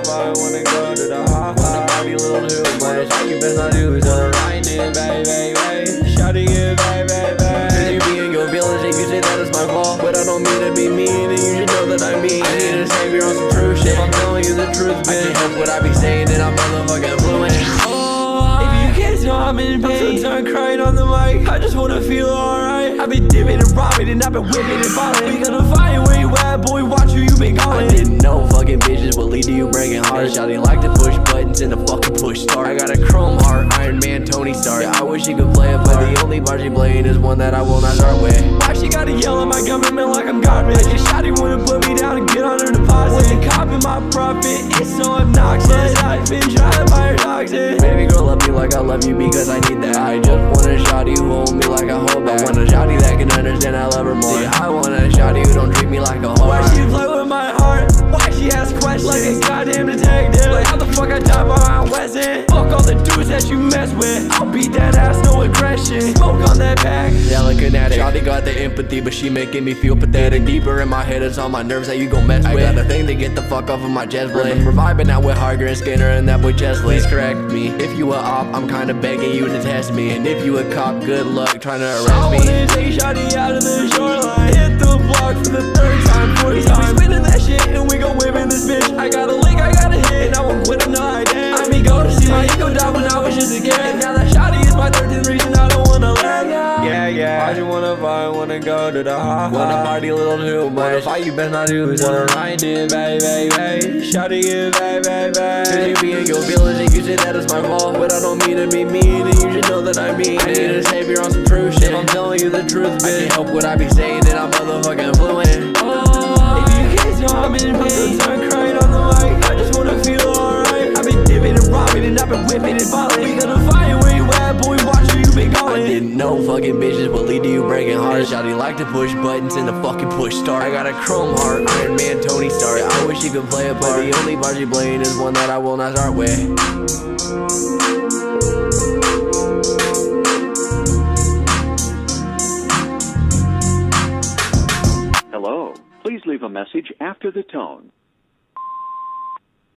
I wanna go to the hot, wanna party a little too much. You best not do so. Grinding, baby, shawty it, baby. Cause you be in your feelings and you say that it's my fault, but I don't mean to be mean, and you should know that I mean. I need a savior on some true shit. I'm telling you the truth, bitch. I can't help what I be saying, and I'm motherfucking fluent. If you can't tell I'm in pain, I'm so done crying on the mic. I just wanna feel alright. I've been dipping and robbing and I've been whipping and falling. We gonna find where you at, boy, watch who you been calling. I didn't know fucking bitches would lead to you breaking hearts. Shawty like to push buttons in the fucking push start. I got a chrome heart, Iron Man, Tony Stark. Yeah, I wish she could play it, but the only part she playing is one that I will not start with. Why she gotta yell at my government like I'm garbage? I just shawty wanna put me down and get on her deposit. Wasn't copping my profit, it's so obnoxious. But I've been trying to buy her toxic. Baby girl, love me like I love you because I need that. I just want a shawty who hold me like a hoe back. I want a shawty that can understand I love her more. See, I want a shawty who don't treat me like a hoe. Why she play with my heart? Why she ask questions like a goddamn detective? Like how the fuck I die behind Wesson? Fuck all the dudes that you mess with. I'll beat that ass, no aggression. Smoke on that pack. Telekinetic. Shawty got the empathy, but she making me feel pathetic. Deeper in my head, it's all my nerves that you gon' mess with. I got a thing to get the fuck off of my chest plate. Remember vibing out with Harger and Skinner and that boy Chesley. Please correct me. If you a op, I'm kinda begging you to test me. And if you a cop, good luck trying to arrest me. I wanna take shawty out of the shoreline. Hit the block for the third time, fourth time. We spinning that shit and we gon' whip in this bitch. I got a lick, I got a hit, and I won't quit until I dance. I mean, go to see my ego die when I was just a kid. And now that shawty is my 13th reason I don't wanna let go. Yeah, I just wanna vibe, wanna go to the hot, wanna party a little too much. Wanna fight, you best not do so. Wanna ride it, baby, shawty it, baby. Cause you be in your feelings and you say that it's my fault, but I don't mean to be mean, and you should know that I mean. I need a savior on some true shit. I'm telling you the truth, bitch. I can't help what I be saying, and I'm motherfucking fluent. If you can't tell I'm in pain, I'm done crying on the mic. I just wanna feel alright. I've been dipping and robbing and I've been whipping and falling. We gonna find where you at, boy, watch who you been calling. I didn't know fucking bitches would lead to you breaking hearts. Shawty like to push buttons in the fucking push start. I got a chrome heart, Iron Man, Tony Stark. Yeah, I wish she could play it, but the only part she playing is one that I will not start with. Hello. Please leave a message after the tone.